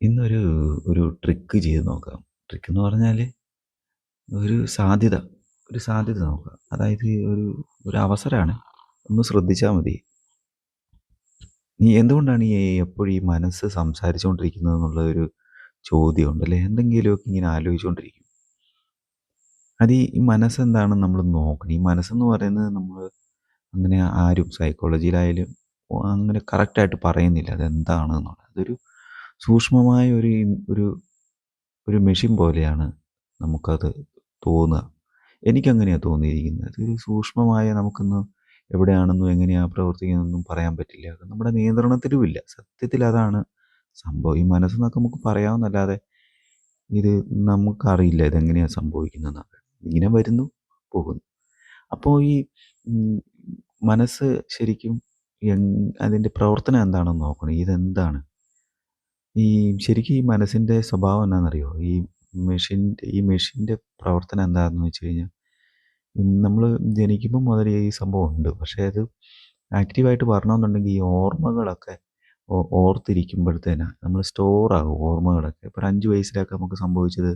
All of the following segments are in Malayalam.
ഇന്നൊരു ട്രിക്ക് ചെയ്ത് നോക്കാം. ട്രിക്ക് എന്ന് പറഞ്ഞാൽ ഒരു സാധ്യത ഒരു സാധ്യത നോക്കാം. അതായത് ഒരു അവസരമാണ്. ഒന്ന് ശ്രദ്ധിച്ചാൽ മതി. നീ എന്തുകൊണ്ടാണ് എപ്പോഴും ഈ മനസ്സ് സംസാരിച്ചുകൊണ്ടിരിക്കുന്നത് എന്നുള്ള ഒരു ചോദ്യമുണ്ടല്ലേ? എന്തെങ്കിലുമൊക്കെ ഇങ്ങനെ ആലോചിച്ചുകൊണ്ടിരിക്കും. അത് ഈ മനസ്സെന്താണെന്ന് നമ്മൾ നോക്കണം. ഈ മനസ്സെന്ന് പറയുന്നത് നമ്മൾ അങ്ങനെ ആരും സൈക്കോളജിയിലായാലും അങ്ങനെ കറക്റ്റായിട്ട് പറയുന്നില്ല അതെന്താണെന്നുള്ളത്. അതൊരു സൂക്ഷ്മമായ ഒരു ഒരു മെഷീൻ പോലെയാണ് നമുക്കത് തോന്നുക. എനിക്കങ്ങനെയാണ് തോന്നിയിരിക്കുന്നത്. അതൊരു സൂക്ഷ്മമായ നമുക്കൊന്ന് എവിടെയാണെന്നും എങ്ങനെയാണ് പ്രവർത്തിക്കുന്നതെന്നും പറയാൻ പറ്റില്ല. അത് നമ്മുടെ നിയന്ത്രണത്തിലുമില്ല. സത്യത്തിൽ അതാണ് സംഭവം. ഈ മനസ്സെന്നൊക്കെ നമുക്ക് പറയാമെന്നല്ലാതെ ഇത് നമുക്കറിയില്ല ഇതെങ്ങനെയാണ് സംഭവിക്കുന്നതെന്നൊക്കെ. ഇങ്ങനെ വരുന്നു, പോകുന്നു. അപ്പോൾ ഈ ഉം, മനസ്സ് ശരിക്കും അതിൻ്റെ പ്രവർത്തനം എന്താണെന്ന് നോക്കണം. ഇതെന്താണ്? ഈ ശരിക്കും ഈ മനസ്സിൻ്റെ സ്വഭാവം എന്താണെന്നറിയോ? ഈ മെഷീൻ്റെ പ്രവർത്തനം എന്താണെന്ന് വെച്ച് കഴിഞ്ഞാൽ നമ്മൾ ജനിക്കുമ്പോൾ മുതൽ ഈ സംഭവം ഉണ്ട്. പക്ഷേ അത് ആക്റ്റീവായിട്ട് വരണമെന്നുണ്ടെങ്കിൽ ഈ ഓർമ്മകളൊക്കെ ഓർത്തിരിക്കുമ്പോഴത്തേനാ നമ്മൾ സ്റ്റോറാകും ഓർമ്മകളൊക്കെ. ഇപ്പോൾ ഒരു 5 വയസ്സിലൊക്കെ നമുക്ക് സംഭവിച്ചത്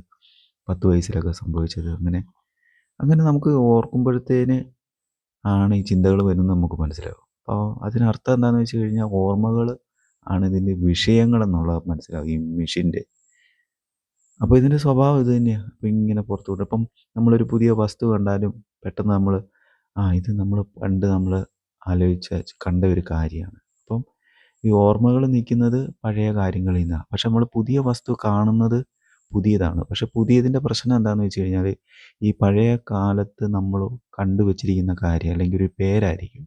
10 വയസ്സിലൊക്കെ സംഭവിച്ചത് അങ്ങനെ അങ്ങനെ നമുക്ക് ഓർക്കുമ്പോഴത്തേന് ആണ് ഈ ചിന്തകൾ വരുന്നത് നമുക്ക് മനസ്സിലാവും. അപ്പോൾ അതിനർത്ഥം എന്താണെന്ന് വെച്ച് കഴിഞ്ഞാൽ ഓർമ്മകൾ ആണ് ഇതിൻ്റെ വിഷയങ്ങളെന്നുള്ളത് മനസ്സിലാവും ഈ മെഷീൻ്റെ. അപ്പോൾ ഇതിൻ്റെ സ്വഭാവം ഇത് തന്നെയാണ്. അപ്പോൾ ഇങ്ങനെ പുറത്തു വിടും. ഇപ്പം നമ്മളൊരു പുതിയ വസ്തു കണ്ടാലും പെട്ടെന്ന് നമ്മൾ ഇത് നമ്മൾ പണ്ട് നമ്മൾ കണ്ട ഒരു കാര്യമാണ്. അപ്പം ഈ ഓർമ്മകൾ നിൽക്കുന്നത് പഴയ കാര്യങ്ങളിൽ നിന്നാണ്. പക്ഷെ നമ്മൾ പുതിയ വസ്തു കാണുന്നത് പുതിയതാണ്. പക്ഷെ പുതിയതിൻ്റെ പ്രശ്നം എന്താണെന്ന് വെച്ച് കഴിഞ്ഞാൽ ഈ പഴയ കാലത്ത് നമ്മൾ കണ്ടുവച്ചിരിക്കുന്ന കാര്യം അല്ലെങ്കിൽ ഒരു പേരായിരിക്കും.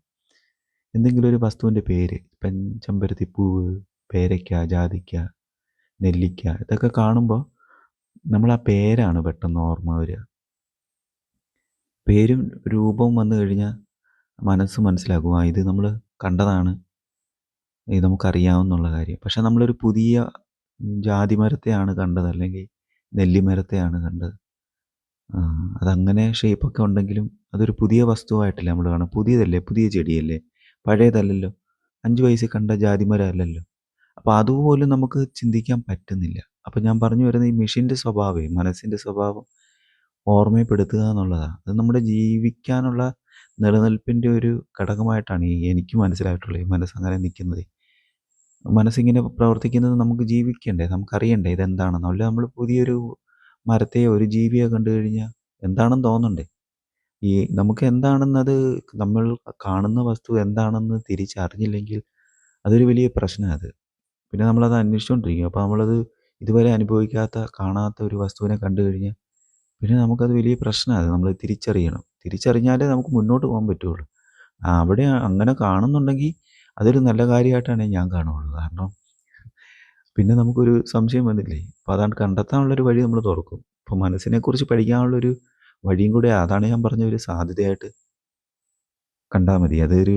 എന്തെങ്കിലും ഒരു വസ്തുവിൻ്റെ പേര്. ഇപ്പം ചെമ്പരത്തിപ്പൂവ്, പേരയ്ക്ക, ജാതിക്ക, നെല്ലിക്ക ഇതൊക്കെ കാണുമ്പോൾ നമ്മൾ ആ പേരാണ് പെട്ടെന്ന് ഓർമ്മ വരിക. പേരും രൂപവും വന്നു കഴിഞ്ഞാൽ മനസ്സ് മനസ്സിലാക്കും ഇത് നമ്മൾ കണ്ടതാണ്, ഇത് നമുക്കറിയാവുന്നുള്ള കാര്യം. പക്ഷെ നമ്മളൊരു പുതിയ ജാതിമരത്തെയാണ് കണ്ടത് അല്ലെങ്കിൽ നെല്ലിമരത്തെയാണ് കണ്ടത്. അതങ്ങനെ ഷേപ്പൊക്കെ ഉണ്ടെങ്കിലും അതൊരു പുതിയ വസ്തുവായിട്ടല്ലേ നമ്മൾ കാണും. പുതിയതല്ലേ, പുതിയ ചെടിയല്ലേ, പഴയതല്ലല്ലോ. 5 വയസ്സിൽ കണ്ട ജാതിമരം അല്ലല്ലോ. അപ്പോൾ അതുപോലും നമുക്ക് ചിന്തിക്കാൻ പറ്റുന്നില്ല. അപ്പോൾ ഞാൻ പറഞ്ഞു വരുന്നത് ഈ മെഷീൻ്റെ സ്വഭാവമേ, മനസ്സിൻ്റെ സ്വഭാവം ഓർമ്മപ്പെടുത്തുക എന്നുള്ളതാണ്. അത് നമ്മുടെ ജീവിക്കാനുള്ള നിലനിൽപ്പിൻ്റെ ഒരു ഘടകമായിട്ടാണ് എനിക്ക് മനസ്സിലായിട്ടുള്ളത്. ഈ മനസ്സങ്ങനെ നിൽക്കുന്നത്, മനസ്സിങ്ങനെ പ്രവർത്തിക്കുന്നത് നമുക്ക് ജീവിക്കണ്ടേ, നമുക്കറിയണ്ടേ ഇതെന്താണെന്ന്. അല്ല നമ്മൾ പുതിയൊരു മരത്തെയോ ഒരു ജീവിയോ കണ്ടു കഴിഞ്ഞാൽ എന്താണെന്ന് തോന്നണ്ടേ? ഈ നമുക്ക് എന്താണെന്നത്, നമ്മൾ കാണുന്ന വസ്തു എന്താണെന്ന് തിരിച്ചറിഞ്ഞില്ലെങ്കിൽ അതൊരു വലിയ പ്രശ്നമാണ് അത്. പിന്നെ നമ്മളത് അന്വേഷിച്ചുകൊണ്ടിരിക്കും. അപ്പോൾ നമ്മളത് ഇതുവരെ അനുഭവിക്കാത്ത, കാണാത്ത ഒരു വസ്തുവിനെ കണ്ടു കഴിഞ്ഞാൽ പിന്നെ നമുക്കത് വലിയ പ്രശ്നമാണ്. അത് നമ്മൾ തിരിച്ചറിയണം. തിരിച്ചറിഞ്ഞാലേ നമുക്ക് മുന്നോട്ട് പോകാൻ പറ്റുള്ളൂ. അവിടെ അങ്ങനെ കാണുന്നുണ്ടെങ്കിൽ അതൊരു നല്ല കാര്യമായിട്ടാണ് ഞാൻ കാണുള്ളൂ. കാരണം പിന്നെ നമുക്കൊരു സംശയം വന്നില്ലേ, അപ്പോൾ അതാണ് കണ്ടെത്താനുള്ളൊരു വഴി നമ്മൾ തുറക്കും. അപ്പോൾ മനസ്സിനെക്കുറിച്ച് പഠിക്കാനുള്ളൊരു വഴിയും കൂടെ അതാണ് ഞാൻ പറഞ്ഞ ഒരു സാധ്യതയായിട്ട് കണ്ടാൽ മതി. അതൊരു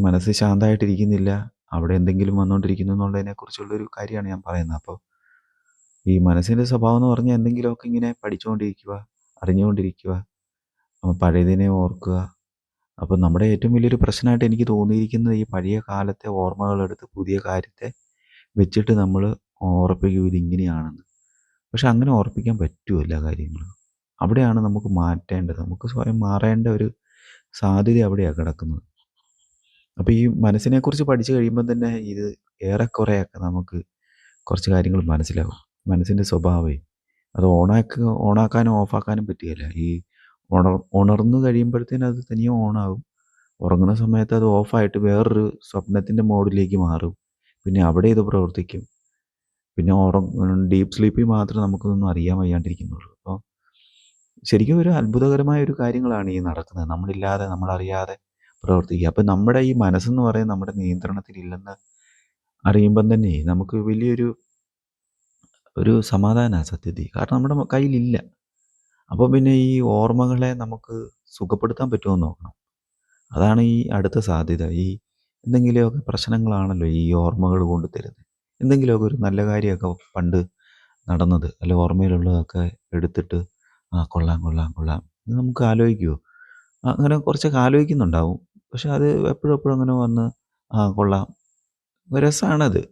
മനസ്സ് ശാന്തമായിട്ടിരിക്കുന്നില്ല, അവിടെ എന്തെങ്കിലും വന്നുകൊണ്ടിരിക്കുന്നു എന്നുള്ളതിനെക്കുറിച്ചുള്ളൊരു കാര്യമാണ് ഞാൻ പറയുന്നത്. അപ്പോൾ ഈ മനസ്സിൻ്റെ സ്വഭാവം എന്ന് പറഞ്ഞാൽ എന്തെങ്കിലുമൊക്കെ ഇങ്ങനെ പഠിച്ചുകൊണ്ടിരിക്കുക, അറിഞ്ഞുകൊണ്ടിരിക്കുക, പഴയതിനെ ഓർക്കുക. അപ്പോൾ നമ്മുടെ ഏറ്റവും വലിയൊരു പ്രശ്നമായിട്ട് എനിക്ക് തോന്നിയിരിക്കുന്നത് ഈ പഴയ കാലത്തെ ഓർമ്മകളെടുത്ത് പുതിയ കാര്യത്തെ വെച്ചിട്ട് നമ്മൾ ഉറപ്പിക്കും ഇതിങ്ങനെയാണെന്ന്. പക്ഷെ അങ്ങനെ ഉറപ്പിക്കാൻ പറ്റുമോ എല്ലാ കാര്യങ്ങളും? അവിടെയാണ് നമുക്ക് മാറ്റേണ്ടത്. നമുക്ക് സ്വയം മാറേണ്ട ഒരു സാധ്യത അവിടെയാണ് കിടക്കുന്നത്. അപ്പോൾ ഈ മനസ്സിനെക്കുറിച്ച് പഠിച്ചു കഴിയുമ്പം തന്നെ ഇത് ഏറെക്കുറെയൊക്കെ നമുക്ക് കുറച്ച് കാര്യങ്ങൾ മനസ്സിലാവും. മനസ്സിൻ്റെ സ്വഭാവമേ, അത് ഓണാക്കാനും ഓഫാക്കാനും പറ്റുകയില്ല. ഈ ഉണർന്നു കഴിയുമ്പോഴത്തേനും അത് തനിയെ ഓണാകും. ഉറങ്ങുന്ന സമയത്ത് അത് ഓഫായിട്ട് വേറൊരു സ്വപ്നത്തിൻ്റെ മോഡിലേക്ക് മാറും. പിന്നെ അവിടെ ഇത് പ്രവർത്തിക്കും. പിന്നെ ഡീപ്പ് സ്ലീപ്പിൽ മാത്രമേ നമുക്കൊന്നും അറിയാൻ വയ്യാണ്ടിരിക്കുന്നുള്ളൂ. അപ്പോൾ ശരിക്കും ഒരു അത്ഭുതകരമായ ഒരു കാര്യങ്ങളാണ് ഈ നടക്കുന്നത്. നമ്മളില്ലാതെ, നമ്മളറിയാതെ പ്രവർത്തിക്കുക. അപ്പം നമ്മുടെ ഈ മനസ്സെന്ന് പറയുന്നത് നമ്മുടെ നിയന്ത്രണത്തിലില്ലെന്ന് അറിയുമ്പം തന്നെ നമുക്ക് ഒരു സമാധാനമാണ് സത്യത്തിൽ. കാരണം നമ്മുടെ കയ്യിലില്ല. അപ്പോൾ പിന്നെ ഈ ഓർമ്മകളെ നമുക്ക് സുഖപ്പെടുത്താൻ പറ്റുമോ എന്ന് നോക്കണം. അതാണ് ഈ അടുത്ത സാധ്യത. ഈ എന്തെങ്കിലുമൊക്കെ പ്രശ്നങ്ങളാണല്ലോ ഈ ഓർമ്മകൾ കൊണ്ട് തരുന്നത്. എന്തെങ്കിലുമൊക്കെ ഒരു നല്ല കാര്യമൊക്കെ പണ്ട് നടന്നത് അല്ല ഓർമ്മയിലുള്ളതൊക്കെ എടുത്തിട്ട് കൊള്ളാം കൊള്ളാം കൊള്ളാം എന്ന് നമുക്ക് ആലോചിക്കുമോ? അങ്ങനെ കുറച്ചൊക്കെ ആലോചിക്കുന്നുണ്ടാവും. പക്ഷെ അത് എപ്പോഴും എപ്പോഴും അങ്ങനെ വന്ന് കൊള്ളാം, രസമാണത്,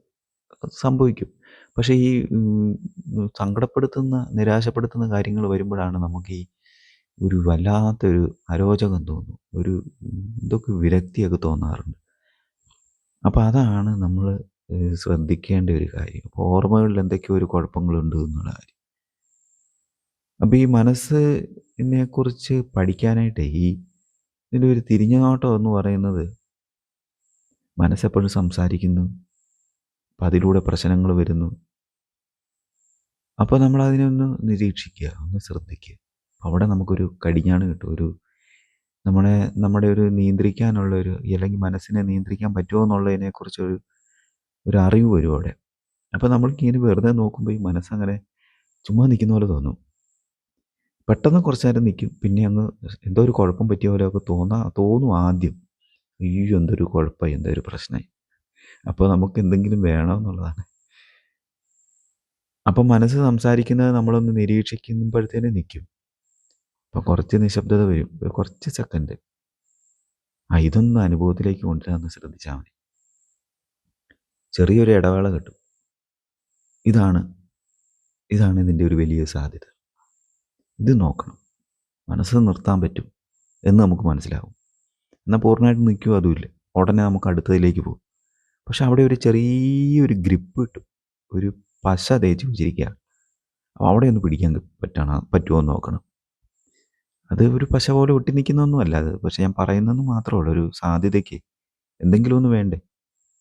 സംഭവിക്കും. പക്ഷേ ഈ സങ്കടപ്പെടുത്തുന്ന, നിരാശപ്പെടുത്തുന്ന കാര്യങ്ങൾ വരുമ്പോഴാണ് നമുക്ക് ഈ ഒരു വല്ലാത്തൊരു അരോചകം തോന്നും. ഒരു എന്തൊക്കെ വിരക്തിയൊക്കെ തോന്നാറുണ്ട്. അപ്പോൾ അതാണ് നമ്മൾ ശ്രദ്ധിക്കേണ്ട ഒരു കാര്യം. അപ്പോൾ ഓർമ്മകളിൽ എന്തൊക്കെയോ ഒരു കുഴപ്പങ്ങളുണ്ട് എന്നുള്ള കാര്യം. അപ്പോൾ ഈ മനസ്സിനെക്കുറിച്ച് പഠിക്കാനായിട്ട് ഇതിൻ്റെ ഒരു തിരിഞ്ഞ നോട്ടം എന്ന് പറയുന്നത്, മനസ്സെപ്പോഴും സംസാരിക്കുന്നു. അപ്പം അതിലൂടെ പ്രശ്നങ്ങൾ വരുന്നു. അപ്പോൾ നമ്മളതിനെ ഒന്ന് നിരീക്ഷിക്കുക, ഒന്ന് ശ്രദ്ധിക്കുക. അവിടെ നമുക്കൊരു കടിഞ്ഞാണ് കിട്ടും. നമ്മുടെ ഒരു നിയന്ത്രിക്കാനുള്ളൊരു, അല്ലെങ്കിൽ മനസ്സിനെ നിയന്ത്രിക്കാൻ പറ്റുമോ എന്നുള്ളതിനെക്കുറിച്ചൊരു അറിവ് വരും അവിടെ. അപ്പോൾ നമ്മൾക്കിങ്ങനെ വെറുതെ നോക്കുമ്പോൾ ഈ മനസ്സങ്ങനെ ചുമ്മാ നിൽക്കുന്ന പോലെ തോന്നും. പെട്ടെന്ന് കുറച്ച് നേരം നിൽക്കും, പിന്നെ അങ്ങ് എന്തോ ഒരു കുഴപ്പം പറ്റിയ പോലെയൊക്കെ തോന്നും ആദ്യം. അയ്യോ എന്തൊരു കുഴപ്പമായി, എന്തൊരു പ്രശ്നമായി. അപ്പോൾ നമുക്ക് എന്തെങ്കിലും വേണമെന്നുള്ളതാണ്. അപ്പം മനസ്സ് സംസാരിക്കുന്നത് നമ്മളൊന്ന് നിരീക്ഷിക്കുമ്പോഴത്തേനും നിൽക്കും. അപ്പോൾ കുറച്ച് നിശബ്ദത വരും, ഒരു കുറച്ച് സെക്കൻഡ്. ഇതൊന്ന് അനുഭവത്തിലേക്ക് കൊണ്ടുവരാമെന്ന് ശ്രദ്ധിച്ചാൽ മതി. ചെറിയൊരു ഇടവേള കിട്ടും. ഇതാണ് ഇതിൻ്റെ ഒരു വലിയ സാധ്യത. ഇത് നോക്കണം. മനസ്സ് നിർത്താൻ പറ്റും എന്ന് നമുക്ക് മനസ്സിലാവും. എന്നാൽ പൂർണ്ണമായിട്ട് നിൽക്കുമോ അതുമില്ല. ഉടനെ നമുക്ക് അടുത്തതിലേക്ക് പോകും. പക്ഷെ അവിടെ ഒരു ചെറിയൊരു ഗ്രിപ്പ് കിട്ടും. ഒരു പശ തേച്ച് വെച്ചിരിക്കുക. അവിടെ ഒന്ന് പിടിക്കാൻ പറ്റുമോ എന്ന് നോക്കണം. അത് ഒരു പശ പോലെ ഒട്ടി നിൽക്കുന്നൊന്നുമല്ല അത്. പക്ഷെ ഞാൻ പറയുന്നതെന്ന് മാത്രമേ ഉള്ളൂ. ഒരു സാധ്യതയ്ക്ക് എന്തെങ്കിലും ഒന്ന് വേണ്ടേ.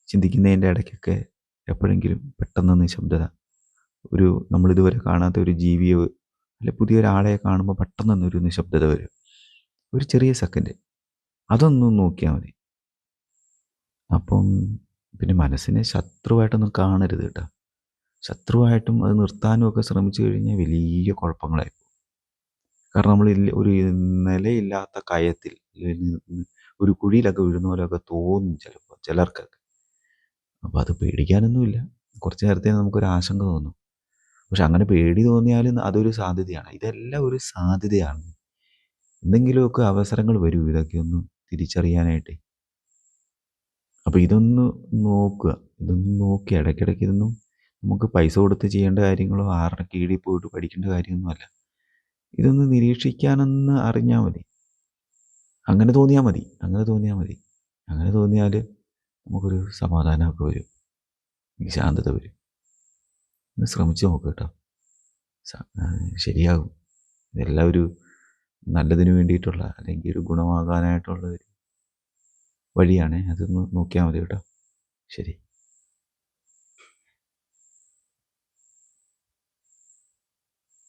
ചിന്തിക്കുന്നതിൻ്റെ ഇടയ്ക്കൊക്കെ എപ്പോഴെങ്കിലും പെട്ടെന്ന് നിശബ്ദത. നമ്മളിതുവരെ കാണാത്ത ഒരു ജീവിയോ അല്ലെ പുതിയൊരാളെ കാണുമ്പോൾ പെട്ടെന്നൊരു നിശബ്ദത വരും. ഒരു ചെറിയ സെക്കൻഡ്. അതൊന്നും നോക്കിയാൽ മതി. അപ്പം പിന്നെ മനസ്സിനെ ശത്രുവായിട്ടൊന്നും കാണരുത് കേട്ടോ. ശത്രുവായിട്ടും അത് നിർത്താനും ഒക്കെ ശ്രമിച്ചു കഴിഞ്ഞാൽ വലിയ കുഴപ്പങ്ങളായി പോകും. കാരണം നമ്മൾ ഒരു നിലയില്ലാത്ത കയത്തിൽ, ഒരു കുഴിയിലൊക്കെ വീഴുന്ന പോലെയൊക്കെ തോന്നും ചിലപ്പോൾ ചിലർക്കൊക്കെ. അപ്പോൾ അത് പേടിക്കാനൊന്നുമില്ല. കുറച്ച് നേരത്തേന് നമുക്കൊരു ആശങ്ക തോന്നും. പക്ഷെ അങ്ങനെ പേടി തോന്നിയാലും അതൊരു സാധ്യതയാണ്. ഇതെല്ലാം ഒരു സാധ്യതയാണ്. എന്തെങ്കിലുമൊക്കെ അവസരങ്ങൾ വരും ഇതൊക്കെ ഒന്ന് തിരിച്ചറിയാനായിട്ട്. അപ്പോൾ ഇതൊന്ന് നോക്കുക. ഇതൊന്ന് നോക്കി ഇടയ്ക്കിടയ്ക്ക് ഇതൊന്നും നമുക്ക് പൈസ കൊടുത്ത് ചെയ്യേണ്ട കാര്യങ്ങളോ ആരുടെ കീഴിൽ പോയിട്ട് പഠിക്കേണ്ട കാര്യമൊന്നുമല്ല. ഇതൊന്ന് നിരീക്ഷിക്കാനൊന്ന് അറിഞ്ഞാൽ മതി. അങ്ങനെ തോന്നിയാൽ മതി. അങ്ങനെ തോന്നിയാൽ നമുക്കൊരു സമാധാനമൊക്കെ വരും. ശാന്തത വരും. ഒന്ന് ശ്രമിച്ച് നോക്കുക കേട്ടോ. ശരിയാകും. ഇതെല്ലാം ഒരു നല്ലതിന് വേണ്ടിയിട്ടുള്ള, അല്ലെങ്കിൽ ഒരു ഗുണമാകാനായിട്ടുള്ള ഒരു വഴിയാണ്. അതൊന്ന് നോക്കിയാൽ മതി കേട്ടോ. ശരി.